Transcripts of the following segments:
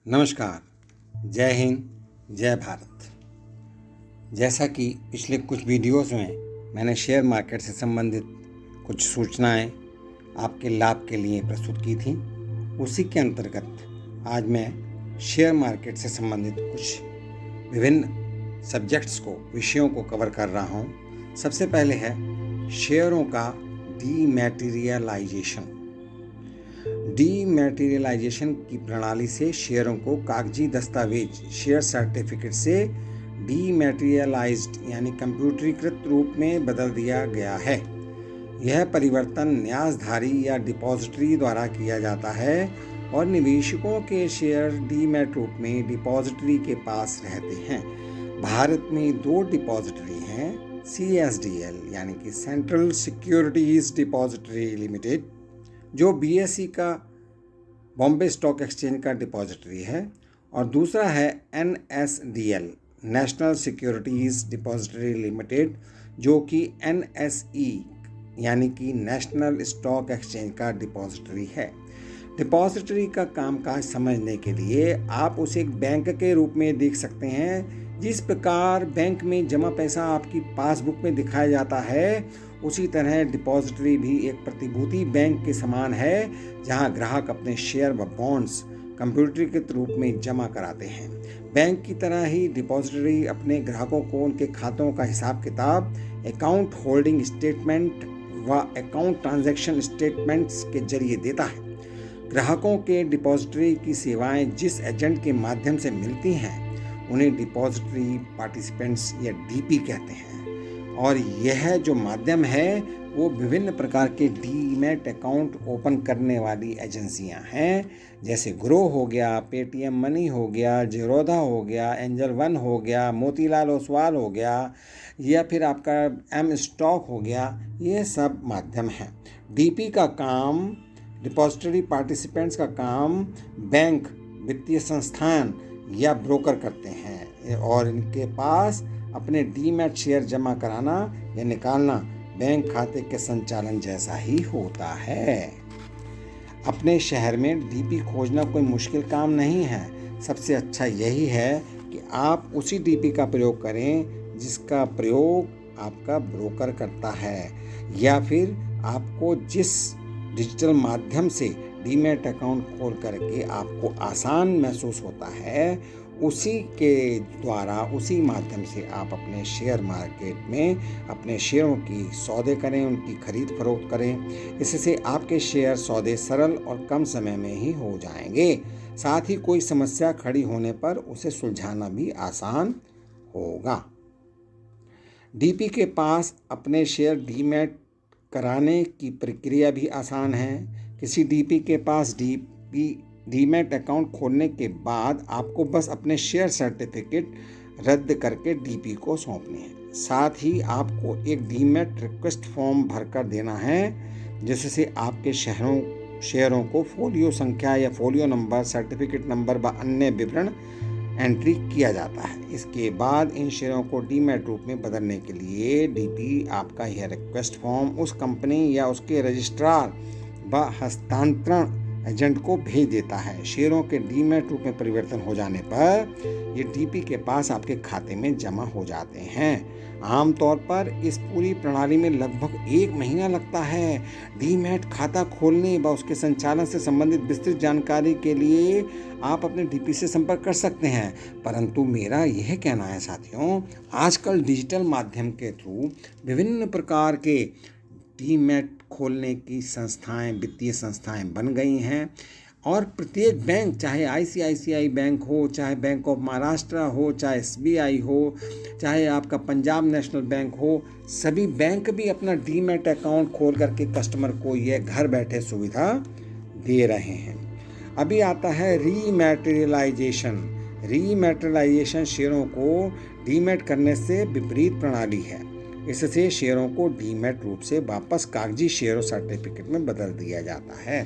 नमस्कार। जय हिंद, जय भारत। जैसा कि पिछले कुछ वीडियोस में मैंने शेयर मार्केट से संबंधित कुछ सूचनाएं आपके लाभ के लिए प्रस्तुत की थी, उसी के अंतर्गत आज मैं शेयर मार्केट से संबंधित कुछ विभिन्न सब्जेक्ट्स को, विषयों को कवर कर रहा हूं। सबसे पहले है शेयरों का डीमैटेरियलाइजेशन। डीमैटेरियलाइजेशन की प्रणाली से शेयरों को कागजी दस्तावेज शेयर सर्टिफिकेट से डीमैटेरियलाइज्ड यानी कंप्यूटरीकृत रूप में बदल दिया गया है। यह परिवर्तन न्यासधारी या डिपॉजिटरी द्वारा किया जाता है और निवेशकों के शेयर डीमैट रूप में डिपॉजिटरी के पास रहते हैं। भारत में 2 डिपॉजिटरी हैं, CSDL यानी कि सेंट्रल सिक्योरिटीज डिपॉजिटरी लिमिटेड, जो BSE का बॉम्बे स्टॉक एक्सचेंज का डिपॉजिटरी है, और दूसरा है NSDL national securities depository limited, जो कि NSE यानी कि नेशनल स्टॉक एक्सचेंज का डिपॉजिटरी है। डिपॉजिटरी का कामकाज समझने के लिए आप उसे एक बैंक के रूप में देख सकते हैं। जिस प्रकार बैंक में जमा पैसा आपकी पासबुक में दिखाया जाता है, उसी तरह डिपॉजिटरी भी एक प्रतिभूति बैंक के समान है, जहां ग्राहक अपने शेयर व बॉन्ड्स कंप्यूटरीकृत रूप में जमा कराते हैं। बैंक की तरह ही डिपॉजिटरी अपने ग्राहकों को उनके खातों का हिसाब किताब, अकाउंट होल्डिंग स्टेटमेंट व अकाउंट ट्रांजैक्शन स्टेटमेंट्स के जरिए देता है। ग्राहकों के डिपॉजिटरी की सेवाएं जिस एजेंट के माध्यम से मिलती हैं, उन्हें डिपॉजिटरी पार्टिसिपेंट्स या DP कहते हैं। और यह जो माध्यम है वो विभिन्न प्रकार के डीमैट अकाउंट ओपन करने वाली एजेंसियां हैं, जैसे ग्रो हो गया, पेटीएम मनी हो गया, जीरोधा हो गया, एंजल वन हो गया, मोतीलाल ओसवाल हो गया, या फिर आपका M स्टॉक हो गया। ये सब माध्यम हैं। DP का काम, डिपॉजिटरी पार्टिसिपेंट्स का काम बैंक, वित्तीय संस्थान या ब्रोकर करते हैं, और इनके पास अपने डीमैट शेयर जमा कराना या निकालना बैंक खाते के संचालन जैसा ही होता है। अपने शहर में DP खोजना कोई मुश्किल काम नहीं है। सबसे अच्छा यही है कि आप उसी DP का प्रयोग करें जिसका प्रयोग आपका ब्रोकर करता है, या फिर आपको जिस डिजिटल माध्यम से डीमैट अकाउंट खोल करके आपको आसान महसूस होता है, उसी के द्वारा, उसी माध्यम से आप अपने शेयर मार्केट में अपने शेयरों की सौदे करें, उनकी खरीद फरोख्त करें। इससे आपके शेयर सौदे सरल और कम समय में ही हो जाएंगे। साथ ही कोई समस्या खड़ी होने पर उसे सुलझाना भी आसान होगा। DP के पास अपने शेयर डीमैट कराने की प्रक्रिया भी आसान है। किसी DP के पास डीमैट अकाउंट खोलने के बाद आपको बस अपने शेयर सर्टिफिकेट रद्द करके DP को सौंपने हैं। साथ ही आपको एक डीमैट रिक्वेस्ट फॉर्म भरकर देना है, जिससे आपके शेयरों को फोलियो संख्या या फोलियो नंबर, सर्टिफिकेट नंबर व अन्य विवरण एंट्री किया जाता है। इसके बाद इन शेयरों को डीमैट रूप में बदलने के लिए DP आपका यह रिक्वेस्ट फॉर्म उस कंपनी या उसके रजिस्ट्रार व हस्तांतरण एजेंट को भेज देता है। शेयरों के डीमैट रूप में परिवर्तन हो जाने पर ये DP के पास आपके खाते में जमा हो जाते हैं। आमतौर पर इस पूरी प्रणाली में लगभग 1 महीना लगता है। डीमैट खाता खोलने व उसके संचालन से संबंधित विस्तृत जानकारी के लिए आप अपने DP से संपर्क कर सकते हैं। परंतु मेरा यह कहना है साथियों, आजकल डिजिटल माध्यम के थ्रू विभिन्न प्रकार के डीमैट खोलने की संस्थाएं, वित्तीय संस्थाएं बन गई हैं, और प्रत्येक बैंक, चाहे ICICI बैंक हो, चाहे बैंक ऑफ महाराष्ट्र हो, चाहे SBI हो, चाहे आपका पंजाब नेशनल बैंक हो, सभी बैंक भी अपना डीमैट अकाउंट खोल करके कस्टमर को यह घर बैठे सुविधा दे रहे हैं। अभी आता है रीमैटेरियलाइजेशन। रीमैटेरियलाइजेशन शेयरों को डीमैट करने से विपरीत प्रणाली है। इससे शेयरों को डीमैट रूप से वापस कागजी शेयर सर्टिफिकेट में बदल दिया जाता है।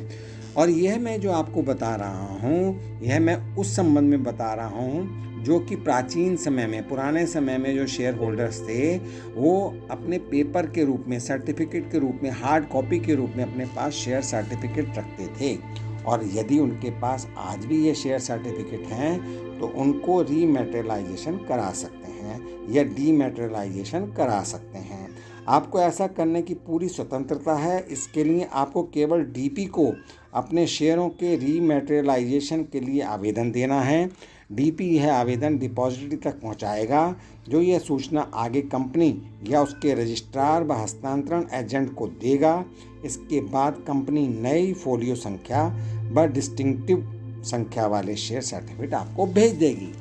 और यह मैं जो आपको बता रहा हूँ, यह मैं उस संबंध में बता रहा हूँ जो कि प्राचीन समय में, पुराने समय में जो शेयर होल्डर्स थे, वो अपने पेपर के रूप में, सर्टिफिकेट के रूप में, हार्ड कॉपी के रूप में अपने पास शेयर सर्टिफिकेट रखते थे, और यदि उनके पास आज भी ये शेयर सर्टिफिकेट हैं तो उनको रीमैटेरियलाइजेशन करा सकते हैं या डीमैटेरियलाइजेशन करा सकते हैं। आपको ऐसा करने की पूरी स्वतंत्रता है। इसके लिए आपको केवल डीपी को अपने शेयरों के रीमैटेरियलाइजेशन के लिए आवेदन देना है। डीपी यह आवेदन डिपॉजिटरी तक पहुंचाएगा, जो यह सूचना आगे कंपनी या उसके रजिस्ट्रार व हस्तांतरण एजेंट को देगा। इसके बाद कंपनी नई फोलियो संख्या व डिस्टिंक्टिव संख्या वाले शेयर सर्टिफिकेट आपको भेज देगी।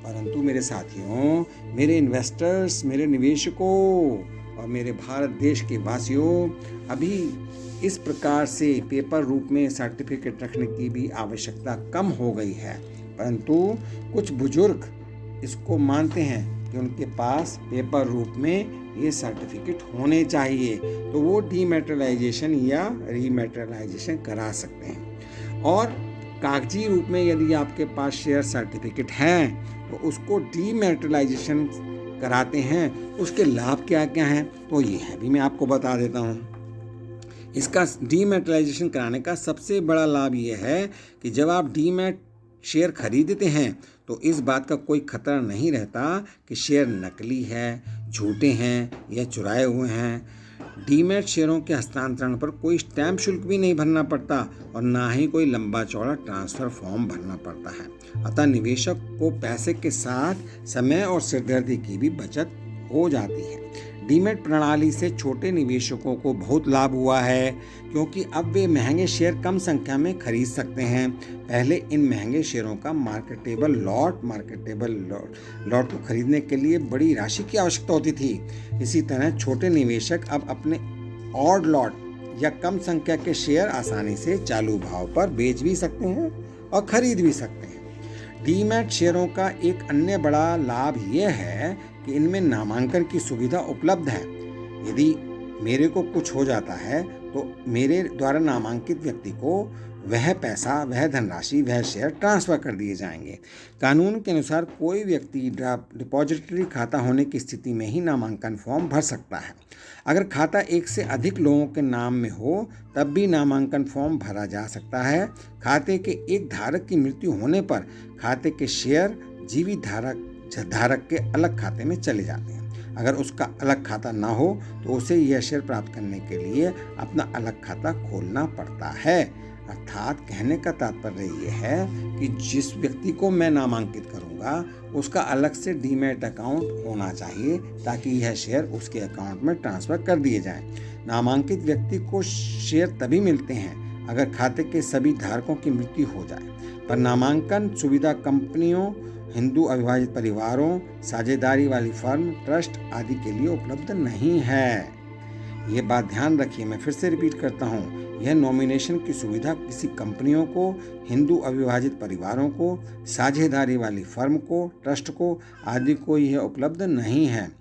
परंतु मेरे साथियों, मेरे इन्वेस्टर्स, मेरे निवेशकों और मेरे भारत देश के वासियों, अभी इस प्रकार से पेपर रूप में सर्टिफिकेट रखने की भी आवश्यकता कम हो गई है। परंतु कुछ बुजुर्ग इसको मानते हैं कि उनके पास पेपर रूप में ये सर्टिफिकेट होने चाहिए, तो वो डीमैटेरियलाइजेशन या रीमैटेरियलाइजेशन करा सकते हैं। और कागजी रूप में यदि आपके पास शेयर सर्टिफिकेट हैं तो उसको डीमैटेरियलाइजेशन कराते हैं, उसके लाभ क्या क्या हैं तो ये है भी मैं आपको बता देता हूँ। इसका डीमैटेरियलाइजेशन कराने का सबसे बड़ा लाभ ये है कि जब आप डीमैट शेयर खरीदते हैं तो इस बात का कोई खतरा नहीं रहता कि शेयर नकली है, झूठे हैं या चुराए हुए हैं। डीमैट शेयरों के हस्तांतरण पर कोई स्टैम्प शुल्क भी नहीं भरना पड़ता और ना ही कोई लंबा चौड़ा ट्रांसफ़र फॉर्म भरना पड़ता है। अतः निवेशक को पैसे के साथ समय और सिरदर्दी की भी बचत हो जाती है। डीमैट प्रणाली से छोटे निवेशकों को बहुत लाभ हुआ है, क्योंकि अब वे महंगे शेयर कम संख्या में खरीद सकते हैं। पहले इन महंगे शेयरों का मार्केटेबल लॉट को खरीदने के लिए बड़ी राशि की आवश्यकता होती थी। इसी तरह छोटे निवेशक अब अपने ऑड लॉट या कम संख्या के शेयर आसानी से चालू भाव पर बेच भी सकते हैं और खरीद भी सकते हैं। डीमैट शेयरों का एक अन्य बड़ा लाभ यह है कि इनमें नामांकन की सुविधा उपलब्ध है। यदि मेरे को कुछ हो जाता है तो मेरे द्वारा नामांकित व्यक्ति को वह पैसा, वह धनराशि, वह शेयर ट्रांसफ़र कर दिए जाएंगे। कानून के अनुसार कोई व्यक्ति डिपॉजिटरी खाता होने की स्थिति में ही नामांकन फॉर्म भर सकता है। अगर खाता एक से अधिक लोगों के नाम में हो तब भी नामांकन फॉर्म भरा जा सकता है। खाते के एक धारक की मृत्यु होने पर खाते के शेयर जीवित धारक के अलग खाते में चले जाते हैं। अगर उसका अलग खाता ना हो तो उसे यह शेयर प्राप्त करने के लिए अपना अलग खाता खोलना पड़ता है। अर्थात कहने का तात्पर्य यह है कि जिस व्यक्ति को मैं नामांकित करूंगा उसका अलग से डीमैट अकाउंट होना चाहिए, ताकि यह शेयर उसके अकाउंट में ट्रांसफ़र कर दिए जाएं। नामांकित व्यक्ति को शेयर तभी मिलते हैं अगर खाते के सभी धारकों की मृत्यु हो जाए। पर नामांकन सुविधा कंपनियों, हिंदू अविभाजित परिवारों, साझेदारी वाली फर्म, ट्रस्ट आदि के लिए उपलब्ध नहीं है। ये बात ध्यान रखिए, मैं फिर से रिपीट करता हूँ, यह नॉमिनेशन की सुविधा किसी कंपनियों को, हिंदू अविभाजित परिवारों को, साझेदारी वाली फर्म को, ट्रस्ट को आदि को यह उपलब्ध नहीं है।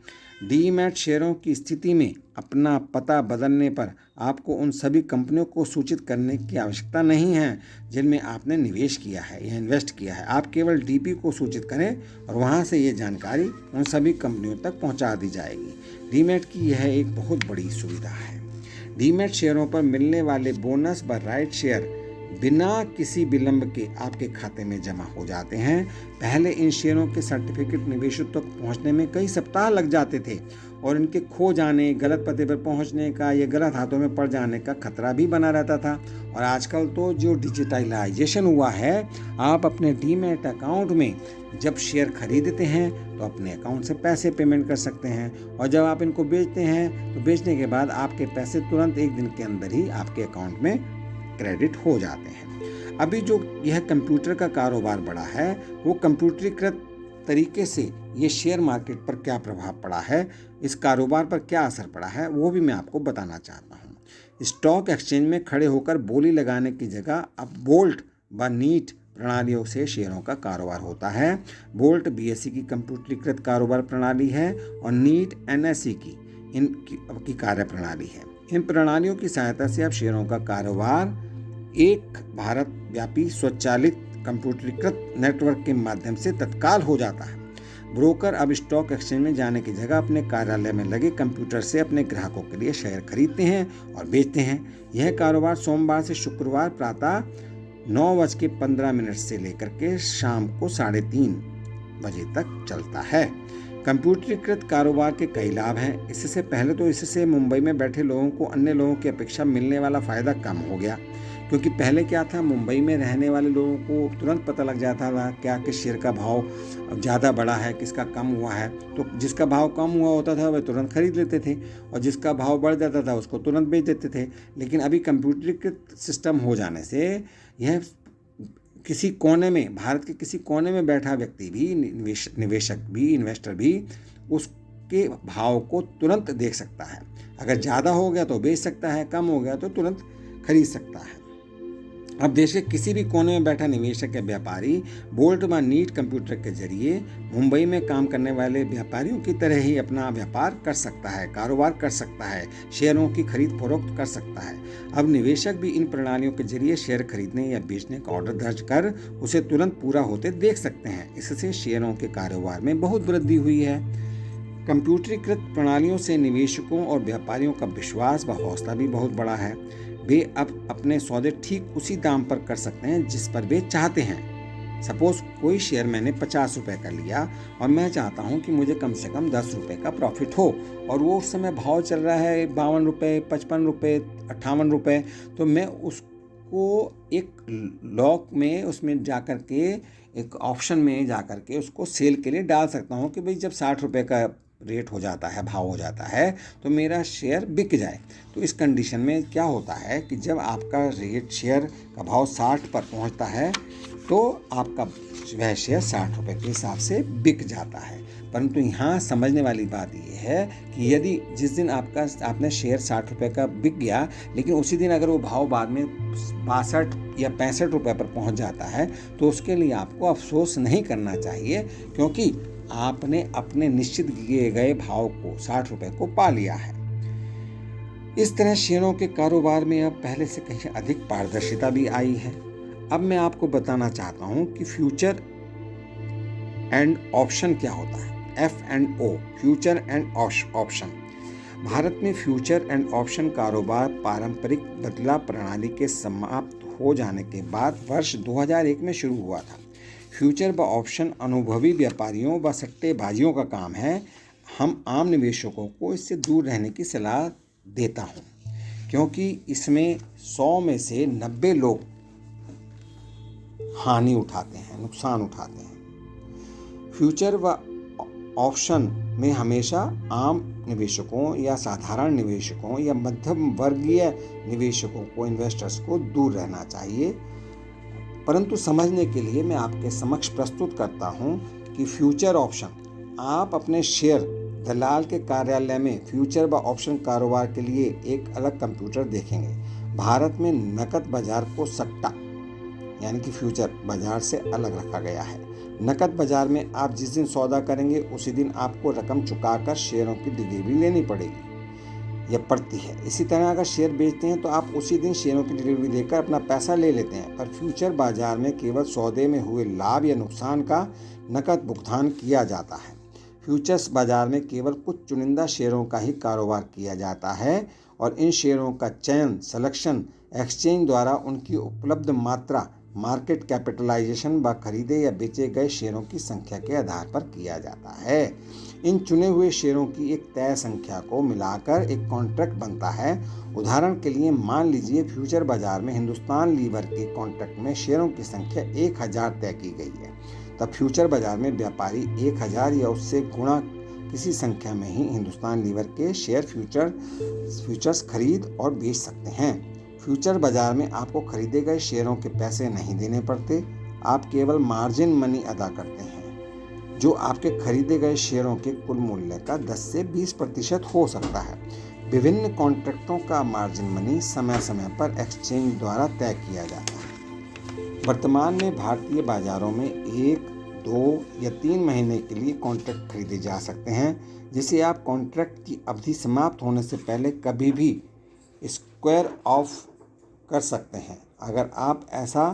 डीमैट शेयरों की स्थिति में अपना पता बदलने पर आपको उन सभी कंपनियों को सूचित करने की आवश्यकता नहीं है जिनमें आपने निवेश किया है या इन्वेस्ट किया है। आप केवल डीपी को सूचित करें और वहां से ये जानकारी उन सभी कंपनियों तक पहुंचा दी जाएगी। डीमैट की यह एक बहुत बड़ी सुविधा है। डीमैट शेयरों पर मिलने वाले बोनस व राइट शेयर बिना किसी विलंब के आपके खाते में जमा हो जाते हैं। पहले इन शेयरों के सर्टिफिकेट निवेशकों तक पहुंचने में कई सप्ताह लग जाते थे और इनके खो जाने, गलत पते पर पहुंचने का या गलत हाथों में पड़ जाने का खतरा भी बना रहता था। और आजकल तो जो डिजिटलाइजेशन हुआ है, आप अपने डीमैट अकाउंट में जब शेयर खरीदते हैं तो अपने अकाउंट से पैसे पेमेंट कर सकते हैं, और जब आप इनको बेचते हैं तो बेचने के बाद आपके पैसे तुरंत एक दिन के अंदर ही आपके अकाउंट में क्रेडिट हो जाते हैं। अभी जो यह कंप्यूटर का कारोबार बढ़ा है, वो कंप्यूटरीकृत तरीके से ये शेयर मार्केट पर क्या प्रभाव पड़ा है, इस कारोबार पर क्या असर पड़ा है, वो भी मैं आपको बताना चाहता हूँ। स्टॉक एक्सचेंज में खड़े होकर बोली लगाने की जगह अब बोल्ट व नीट प्रणालियों से शेयरों का कारोबार होता है। बोल्ट बीएसई की कंप्यूटरीकृत कारोबार प्रणाली है और नीट एनएसई की कार्य प्रणाली है। इन प्रणालियों की सहायता से अब शेयरों का कारोबार एक भारत व्यापी स्वचालित कंप्यूटरीकृत नेटवर्क के माध्यम से तत्काल हो जाता है। ब्रोकर अब स्टॉक एक्सचेंज में जाने की जगह अपने कार्यालय में लगे कंप्यूटर से अपने ग्राहकों के लिए शेयर खरीदते हैं और बेचते हैं। यह कारोबार सोमवार से शुक्रवार प्रातः 9:15 से लेकर के शाम को 3:30 बजे तक चलता है। कंप्यूटरीकृत कारोबार के कई लाभ हैं। इससे पहले तो इससे मुंबई में बैठे लोगों को अन्य लोगों की अपेक्षा मिलने वाला फ़ायदा कम हो गया, क्योंकि पहले क्या था, मुंबई में रहने वाले लोगों को तुरंत पता लग जाता था क्या कि शेयर का भाव ज़्यादा बढ़ा है, किसका कम हुआ है। तो जिसका भाव कम हुआ होता था वह तुरंत खरीद लेते थे और जिसका भाव बढ़ जाता था उसको तुरंत बेच देते थे। लेकिन अभी कंप्यूटरीकृत सिस्टम हो जाने से यह किसी कोने में, भारत के किसी कोने में बैठा व्यक्ति भी, निवेशक भी, इन्वेस्टर भी उसके भाव को तुरंत देख सकता है। अगर ज़्यादा हो गया तो बेच सकता है, कम हो गया तो तुरंत खरीद सकता है। अब देश के किसी भी कोने में बैठा निवेशक या व्यापारी बोल्ट व नीट कंप्यूटर के जरिए मुंबई में काम करने वाले व्यापारियों की तरह ही अपना व्यापार कर सकता है, कारोबार कर सकता है, शेयरों की खरीद फरोख्त कर सकता है। अब निवेशक भी इन प्रणालियों के जरिए शेयर खरीदने या बेचने का ऑर्डर दर्ज कर उसे तुरंत पूरा होते देख सकते हैं। इससे शेयरों के कारोबार में बहुत वृद्धि हुई है। कंप्यूटरीकृत प्रणालियों से निवेशकों और व्यापारियों का विश्वास व हौसला भी बहुत बड़ा है। वे अब अपने सौदे ठीक उसी दाम पर कर सकते हैं जिस पर वे चाहते हैं। सपोज कोई शेयर मैंने 50 रुपये का लिया और मैं चाहता हूं कि मुझे कम से कम 10 रुपये का प्रॉफिट हो, और वो उस समय भाव चल रहा है 52 रुपये, 55 रुपये, 58 रुपये, तो मैं उसको एक लॉक में उसमें जा कर के, एक ऑप्शन में जा कर के उसको सेल के लिए डाल सकता हूं कि भाई जब 60 रुपये का रेट हो जाता है, भाव हो जाता है, तो मेरा शेयर बिक जाए। तो इस कंडीशन में क्या होता है कि जब आपका रेट, शेयर का भाव 60 पर पहुंचता है तो आपका वह शेयर 60 रुपये के हिसाब से बिक जाता है। परंतु यहाँ समझने वाली बात यह है कि यदि जिस दिन आपने शेयर 60 रुपये का बिक गया, लेकिन उसी दिन अगर वो भाव बाद में 62 या 65 रुपये पर पहुंच जाता है, तो उसके लिए आपको अफसोस नहीं करना चाहिए, क्योंकि आपने अपने निश्चित किए गए भाव को 60 रुपये को पा लिया है। इस तरह शेयरों के कारोबार में अब पहले से कहीं अधिक पारदर्शिता भी आई है। अब मैं आपको बताना चाहता हूं कि फ्यूचर एंड ऑप्शन क्या होता है। F&O, future and option. Bharat में फ्यूचर एंड ऑप्शन कारोबार पारंपरिक बदला प्रणाली के समाप्त हो जाने के बाद वर्ष 2001 में शुरू हुआ था। फ्यूचर व ऑप्शन अनुभवी व्यापारियों व सट्टेबाजियों का काम है। हम आम निवेशकों को इससे दूर रहने की सलाह देता हूँ, क्योंकि इसमें 100 में से 90 लोग हानि उठाते हैं, नुकसान उठाते हैं। फ्यूचर व ऑप्शन में हमेशा आम निवेशकों या साधारण निवेशकों या मध्यम वर्गीय निवेशकों को, इन्वेस्टर्स को दूर रहना चाहिए। परंतु समझने के लिए मैं आपके समक्ष प्रस्तुत करता हूं कि फ्यूचर ऑप्शन, आप अपने शेयर दलाल के कार्यालय में फ्यूचर व ऑप्शन कारोबार के लिए एक अलग कंप्यूटर देखेंगे। भारत में नकद बाजार को सट्टा यानी कि फ्यूचर बाजार से अलग रखा गया है। नकद बाजार में आप जिस दिन सौदा करेंगे उसी दिन आपको रकम चुकाकर शेयरों की डिलीवरी लेनी पड़ेगी या पड़ती है। इसी तरह अगर शेयर बेचते हैं तो आप उसी दिन शेयरों की डिलीवरी देकर अपना पैसा ले लेते हैं। पर फ्यूचर बाजार में केवल सौदे में हुए लाभ या नुकसान का नकद भुगतान किया जाता है। फ्यूचर्स बाजार में केवल कुछ चुनिंदा शेयरों का ही कारोबार किया जाता है और इन शेयरों का चयन, सिलेक्शन एक्सचेंज द्वारा उनकी उपलब्ध मात्रा, मार्केट कैपिटलाइजेशन व खरीदे या बेचे गए शेयरों की संख्या के आधार पर किया जाता है। इन चुने हुए शेयरों की एक तय संख्या को मिलाकर एक कॉन्ट्रैक्ट बनता है। उदाहरण के लिए मान लीजिए फ्यूचर बाजार में हिंदुस्तान लीवर के कॉन्ट्रैक्ट में शेयरों की संख्या 1000 तय की गई है, तब फ्यूचर बाजार में व्यापारी 1000 या उससे गुणा किसी संख्या में ही हिंदुस्तान लीवर के शेयर फ्यूचर्स खरीद और बेच सकते हैं। फ्यूचर बाजार में आपको खरीदे गए शेयरों के पैसे नहीं देने पड़ते, आप केवल मार्जिन मनी अदा करते हैं, जो आपके खरीदे गए शेयरों के कुल मूल्य का 10 से 20% हो सकता है। विभिन्न कॉन्ट्रैक्टों का मार्जिन मनी समय समय पर एक्सचेंज द्वारा तय किया जाता है। वर्तमान में भारतीय बाजारों में 1, 2 या 3 महीने के लिए कॉन्ट्रैक्ट खरीदे जा सकते हैं, जिसे आप कॉन्ट्रैक्ट की अवधि समाप्त होने से पहले कभी भी स्क्वायर ऑफ कर सकते हैं। अगर आप ऐसा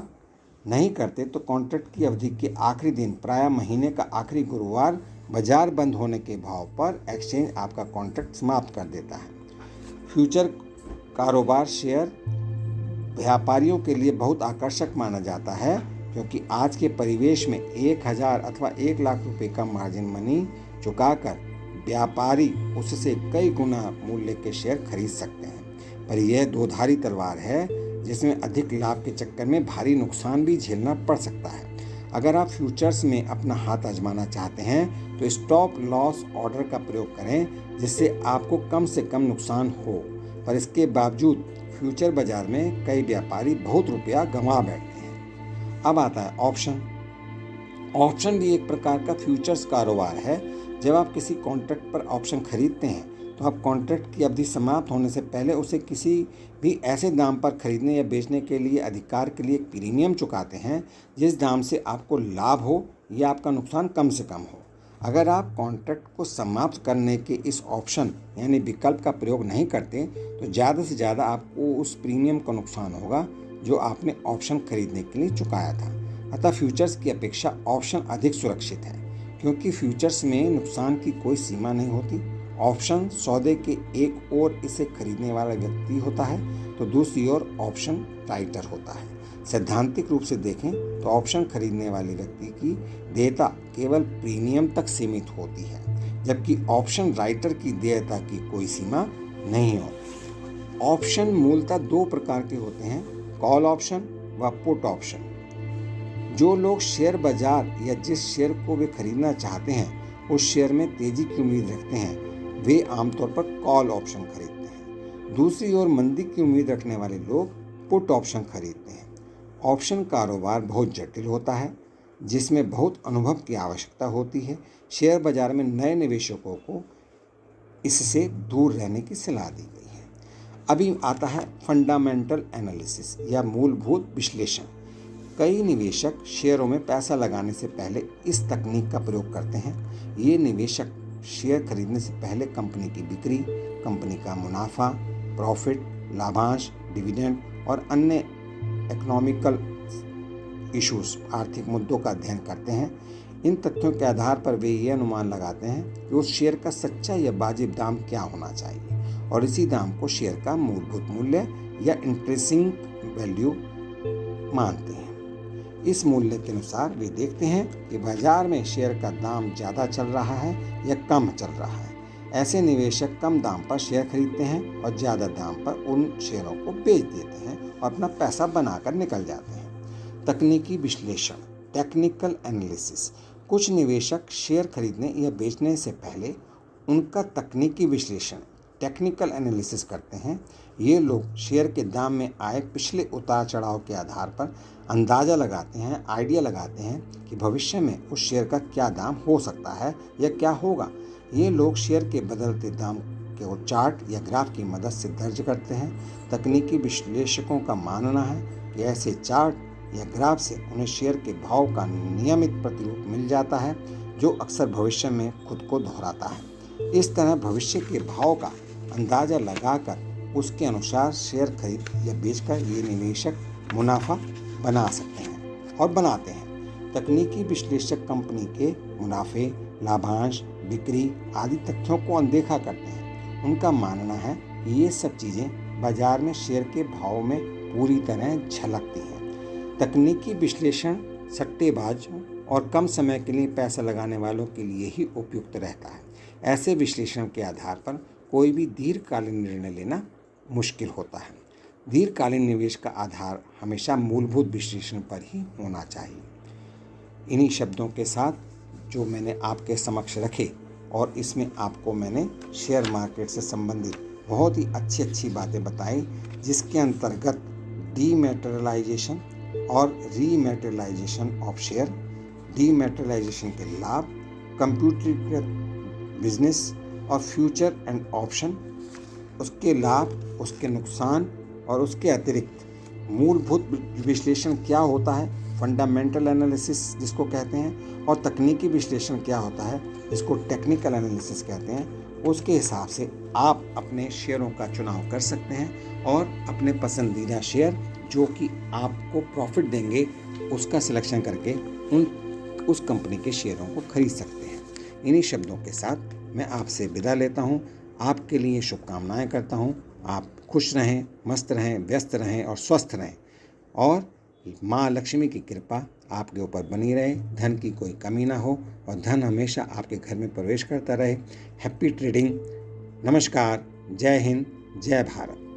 नहीं करते तो कॉन्ट्रैक्ट की अवधि के आखिरी दिन, प्रायः महीने का आखिरी गुरुवार, बाजार बंद होने के भाव पर एक्सचेंज आपका कॉन्ट्रैक्ट समाप्त कर देता है। फ्यूचर कारोबार शेयर व्यापारियों के लिए बहुत आकर्षक माना जाता है, क्योंकि आज के परिवेश में 1000 अथवा 1 लाख रुपए का मार्जिन मनी चुकाकर व्यापारी उससे कई गुना मूल्य के शेयर खरीद सकते हैं। पर यह दोधारी तलवार है, जिसमें अधिक लाभ के चक्कर में भारी नुकसान भी झेलना पड़ सकता है। अगर आप फ्यूचर्स में अपना हाथ आजमाना चाहते हैं तो स्टॉप लॉस ऑर्डर का प्रयोग करें, जिससे आपको कम से कम नुकसान हो। पर इसके बावजूद फ्यूचर बाजार में कई व्यापारी बहुत रुपया गंवा बैठते हैं। अब आता है ऑप्शन। ऑप्शन भी एक प्रकार का फ्यूचर्स कारोबार है। जब आप किसी कॉन्ट्रैक्ट पर ऑप्शन खरीदते हैं तो आप कॉन्ट्रैक्ट की अवधि समाप्त होने से पहले उसे किसी भी ऐसे दाम पर खरीदने या बेचने के लिए अधिकार के लिए एक प्रीमियम चुकाते हैं, जिस दाम से आपको लाभ हो या आपका नुकसान कम से कम हो। अगर आप कॉन्ट्रैक्ट को समाप्त करने के इस ऑप्शन यानी विकल्प का प्रयोग नहीं करते तो ज़्यादा से ज़्यादा आपको उस प्रीमियम का नुकसान होगा जो आपने ऑप्शन खरीदने के लिए चुकाया था। अतः फ्यूचर्स की अपेक्षा ऑप्शन अधिक सुरक्षित है, क्योंकि फ्यूचर्स में नुकसान की कोई सीमा नहीं होती। ऑप्शन सौदे के एक ओर इसे खरीदने वाला व्यक्ति होता है तो दूसरी ओर ऑप्शन राइटर होता है। सैद्धांतिक रूप से देखें तो ऑप्शन खरीदने वाले व्यक्ति की देयता केवल प्रीमियम तक सीमित होती है, जबकि ऑप्शन राइटर की देयता की कोई सीमा नहीं होती। ऑप्शन मूलतः 2 प्रकार के होते हैं, कॉल ऑप्शन व पुट ऑप्शन। जो लोग शेयर बाजार या जिस शेयर को वे खरीदना चाहते हैं उस शेयर में तेजी की उम्मीद रखते हैं, वे आमतौर पर कॉल ऑप्शन खरीदते हैं। दूसरी ओर मंदी की उम्मीद रखने वाले लोग पुट ऑप्शन खरीदते हैं। ऑप्शन कारोबार बहुत जटिल होता है, जिसमें बहुत अनुभव की आवश्यकता होती है। शेयर बाजार में नए निवेशकों को इससे दूर रहने की सलाह दी गई है। अभी आता है फंडामेंटल एनालिसिस या मूलभूत विश्लेषण। कई निवेशक शेयरों में पैसा लगाने से पहले इस तकनीक का प्रयोग करते हैं। ये निवेशक शेयर खरीदने से पहले कंपनी की बिक्री, कंपनी का मुनाफा, प्रॉफिट, लाभांश, डिविडेंड और अन्य इकोनॉमिकल इश्यूज, आर्थिक मुद्दों का अध्ययन करते हैं। इन तथ्यों के आधार पर वे ये अनुमान लगाते हैं कि उस शेयर का सच्चा या वाजिब दाम क्या होना चाहिए, और इसी दाम को शेयर का मूलभूत मूल्य या इंट्रिंसिक वैल्यू मानते हैं। इस मूल्य के अनुसार वे देखते हैं कि बाजार में शेयर का दाम ज़्यादा चल रहा है या कम चल रहा है। ऐसे निवेशक कम दाम पर शेयर खरीदते हैं और ज़्यादा दाम पर उन शेयरों को बेच देते हैं और अपना पैसा बनाकर निकल जाते हैं। तकनीकी विश्लेषण, टेक्निकल एनालिसिस। कुछ निवेशक शेयर खरीदने या बेचने से पहले उनका तकनीकी विश्लेषण, टेक्निकल एनालिसिस करते हैं। ये लोग शेयर के दाम में आए पिछले उतार चढ़ाव के आधार पर अंदाज़ा लगाते हैं, आइडिया लगाते हैं कि भविष्य में उस शेयर का क्या दाम हो सकता है या क्या होगा। ये लोग शेयर के बदलते दाम को चार्ट या ग्राफ की मदद से दर्ज करते हैं। तकनीकी विश्लेषकों का मानना है कि ऐसे चार्ट या ग्राफ से उन्हें शेयर के भाव का नियमित प्रतिरूप मिल जाता है, जो अक्सर भविष्य में खुद को दोहराता है। इस तरह भविष्य के भाव का अंदाज़ा लगाकर उसके अनुसार शेयर खरीद या बेचकर ये निवेशक मुनाफा बना सकते हैं और बनाते हैं। तकनीकी विश्लेषक कंपनी के मुनाफे, लाभांश, बिक्री आदि तथ्यों को अनदेखा करते हैं। उनका मानना है कि ये सब चीज़ें बाजार में शेयर के भाव में पूरी तरह झलकती हैं। तकनीकी विश्लेषण सट्टेबाजों और कम समय के लिए पैसा लगाने वालों के लिए ही उपयुक्त रहता है। ऐसे विश्लेषण के आधार पर कोई भी दीर्घकालीन निर्णय लेना मुश्किल होता है। दीर्घकालीन निवेश का आधार हमेशा मूलभूत विश्लेषण पर ही होना चाहिए। इन्हीं शब्दों के साथ जो मैंने आपके समक्ष रखे, और इसमें आपको मैंने शेयर मार्केट से संबंधित बहुत ही अच्छी बातें बताई, जिसके अंतर्गत डीमैटेरियलाइजेशन और रीमैटेरियलाइजेशन ऑफ शेयर, डीमैटेरियलाइजेशन के लाभ, कंप्यूटरीकृत बिजनेस और फ्यूचर एंड ऑप्शन, उसके लाभ, उसके नुकसान और उसके अतिरिक्त मूलभूत विश्लेषण क्या होता है, फंडामेंटल एनालिसिस जिसको कहते हैं, और तकनीकी विश्लेषण क्या होता है जिसको टेक्निकल एनालिसिस कहते हैं। उसके हिसाब से आप अपने शेयरों का चुनाव कर सकते हैं और अपने पसंदीदा शेयर जो कि आपको प्रॉफिट देंगे उसका सिलेक्शन करके उस कंपनी के शेयरों को खरीद सकते हैं। इन्हीं शब्दों के साथ मैं आपसे विदा लेता हूँ। आपके लिए शुभकामनाएं करता हूँ। आप खुश रहें, मस्त रहें, व्यस्त रहें और स्वस्थ रहें। और माँ लक्ष्मी की कृपा आपके ऊपर बनी रहे, धन की कोई कमी ना हो और धन हमेशा आपके घर में प्रवेश करता रहे। Happy trading. नमस्कार। जय हिंद, जय भारत।